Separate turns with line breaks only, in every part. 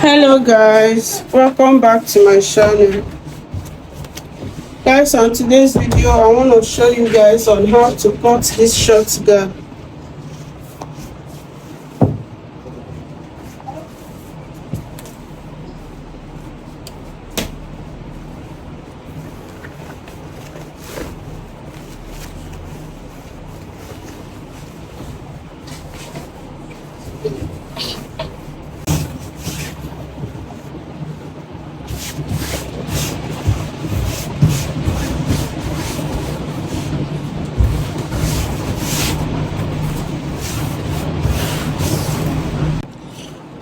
Hello guys, welcome back to my channel. Guys, on today's video I want to show you guys on how to cut this short gown.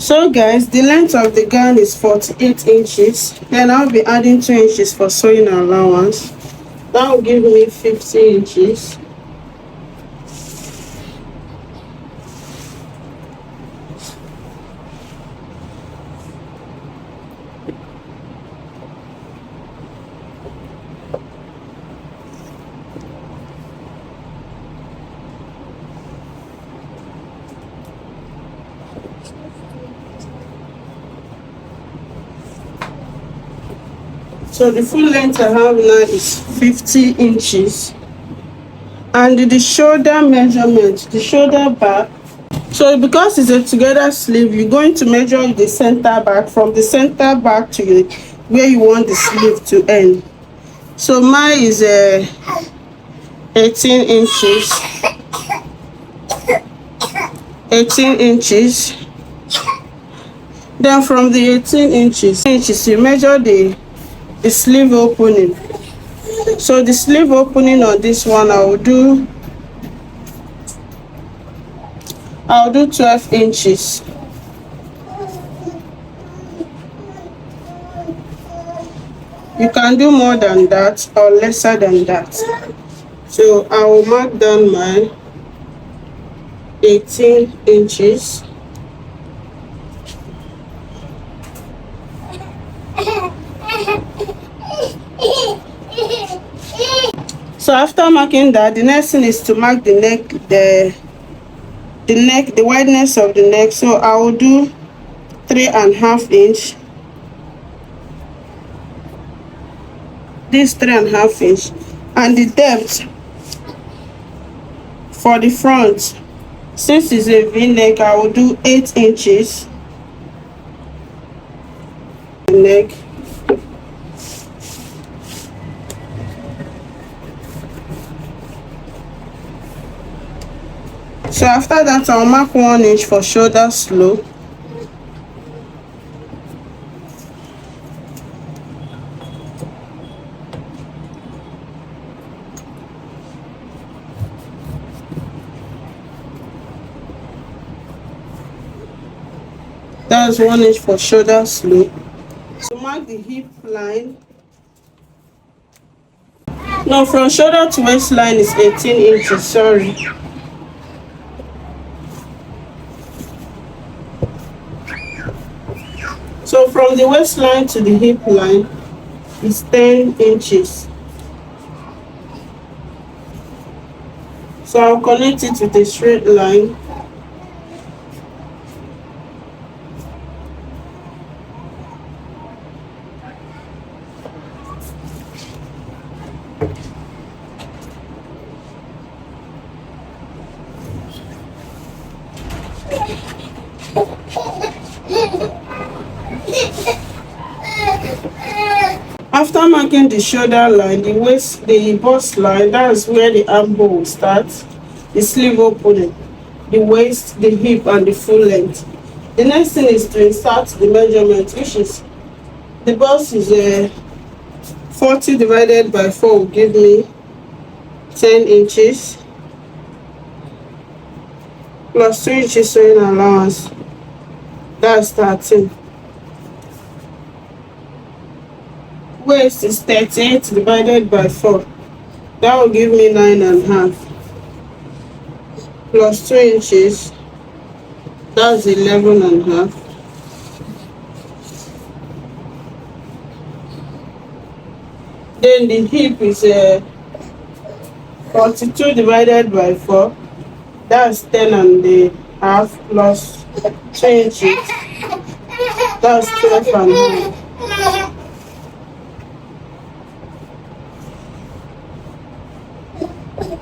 So guys, the length of the gown is 48 inches. Then I'll be adding 2 inches for sewing allowance. That will give me 50 inches. So the full length I have now is 50 inches. And the shoulder measurement, the shoulder back. So because it's a together sleeve, you're going to measure the center back from the center back to where you want the sleeve to end. So mine is 18 inches. 18 inches. Then from the 18 inches you measure the sleeve opening. So the sleeve opening on this one I'll do 12 inches. You can do more than that or lesser than that. So I will mark down my 18 inches. So after marking that, the next thing is to mark the neck, the wideness of the neck. So I will do 3.5 inch. This 3.5 inch, and the depth for the front, since it's a V-neck, I will do 8 inches. Neck. So after that, I'll mark 1 inch for shoulder slope. That's 1 inch for shoulder slope. So mark the hip line. No, from shoulder to waistline is 18 inches, sorry. So from the waistline to the hip line is 10 inches. So I'll connect it with a straight line. After marking the shoulder line, the waist, the bust line, that's where the armhole will start, the sleeve opening, the waist, the hip, and the full length. The next thing is to insert the measurement, which is the bust is 40 divided by 4 will give me 10 inches plus 2 inches sewing allowance, that's 13. Waist is 38 divided by 4, that will give me 9.5 plus 2 inches, that's 11.5. Then the hip is 42 divided by 4, that's 10.5 plus 2 inches, That's 12 and half.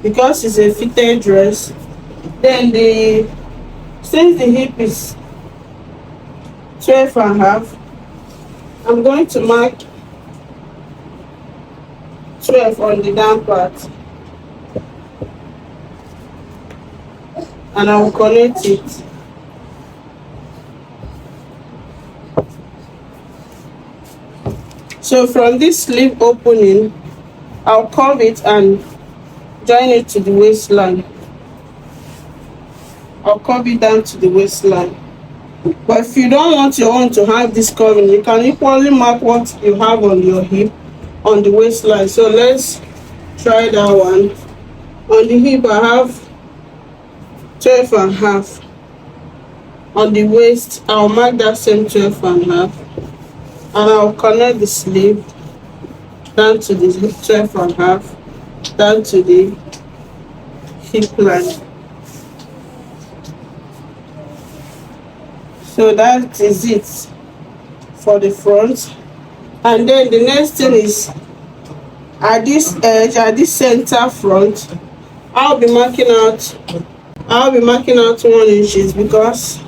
Because it's a fitted dress, then the since the hip is 12 and half, I'm going to mark 12 on the down part, and I will connect it. So from this sleeve opening, I'll curve it and join it to the waistline. I'll curve it down to the waistline. But if you don't want your own to have this curving, you can equally mark what you have on your hip on the waistline. So let's try that one. On the hip, I have 12 and half. On the waist, I'll mark that same 12 and half, and I'll connect the sleeve down to the 12 and half, down to the hip line. So that is it for the front. And then the next thing is at this edge, at this center front, I'll be marking out 1 inches because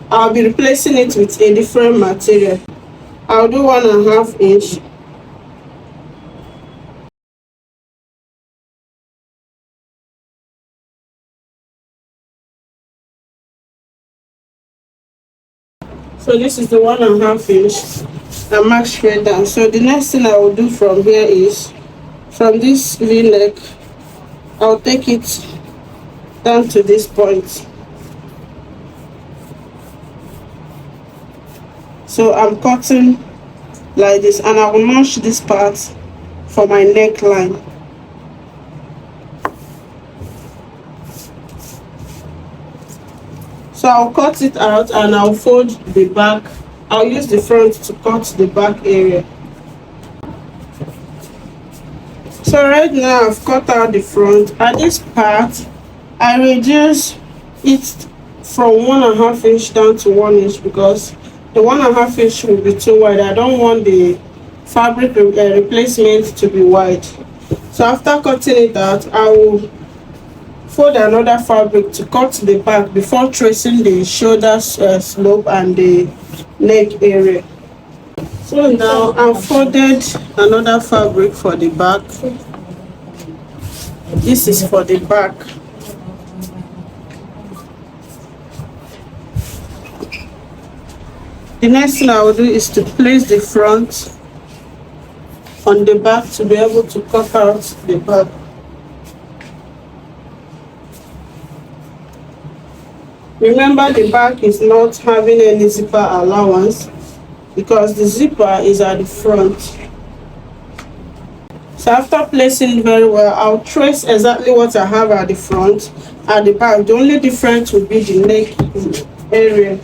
I'll be replacing it with a different material. I'll do 1.5 inch. So this is the 1.5 inch. I mark straight down. So the next thing I will do from here is from this V-neck, I'll take it down to this point. So I'm cutting like this, and I will notch this part for my neckline. So I'll cut it out and I'll fold the back. I'll use the front to cut the back area. So right now I've cut out the front. At this part, I reduce it from 1.5 inch down to 1 inch because the 1.5 inch will be too wide. I don't want the fabric replacement to be wide. So after cutting it out, I will fold another fabric to cut the back before tracing the shoulder slope and the neck area. So now I've folded another fabric for the back. This is for the back. The next thing I will do is to place the front on the back to be able to cut out the back. Remember, the back is not having any zipper allowance because the zipper is at the front. So after placing it very well, I'll trace exactly what I have at the front, at the back. The only difference will be the neck area.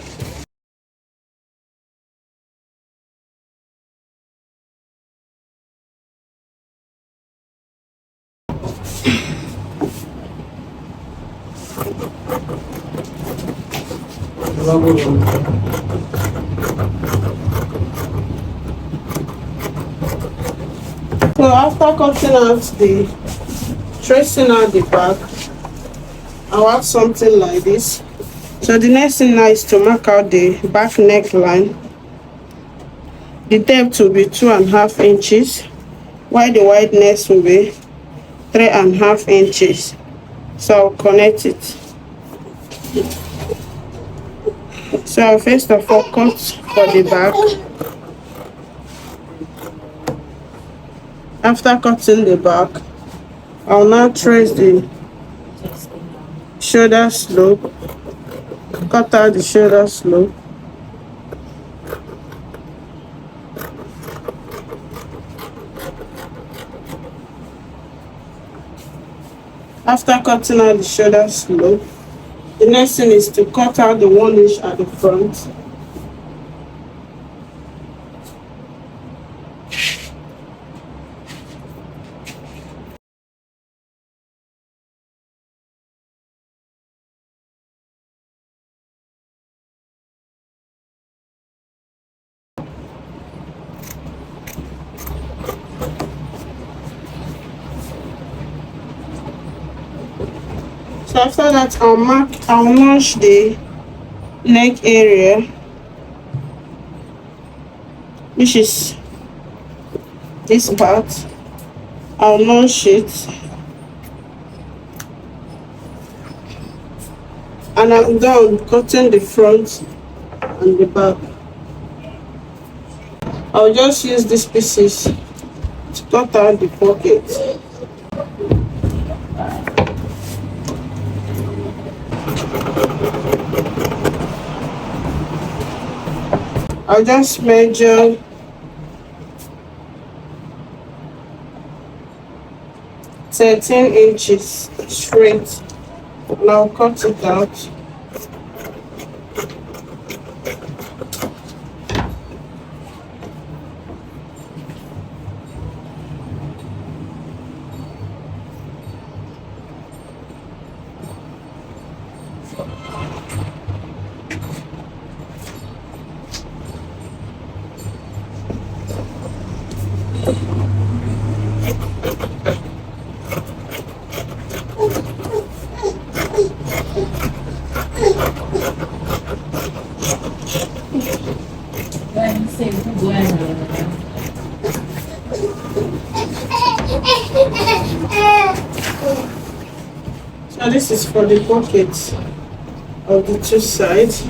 So after cutting out tracing out the back, I'll have something like this. So the next thing now is to mark out the back neckline. The depth will be 2.5 inches, while the wideness will be 3.5 inches. So I'll connect it. So I'll first of all cut for the back. After cutting the back, I'll now trace the shoulder slope, cut out the shoulder slope. After cutting out the shoulder slope, the next thing is to cut out the 1 inch at the front. So after that, I'll notch the neck area, which is this part. I'll notch it, and I'm done cutting the front and the back. I'll just use these pieces to cut out the pocket. I'll just measure 13 inches straight, and I'll cut it out. So this is for the pockets of the two sides.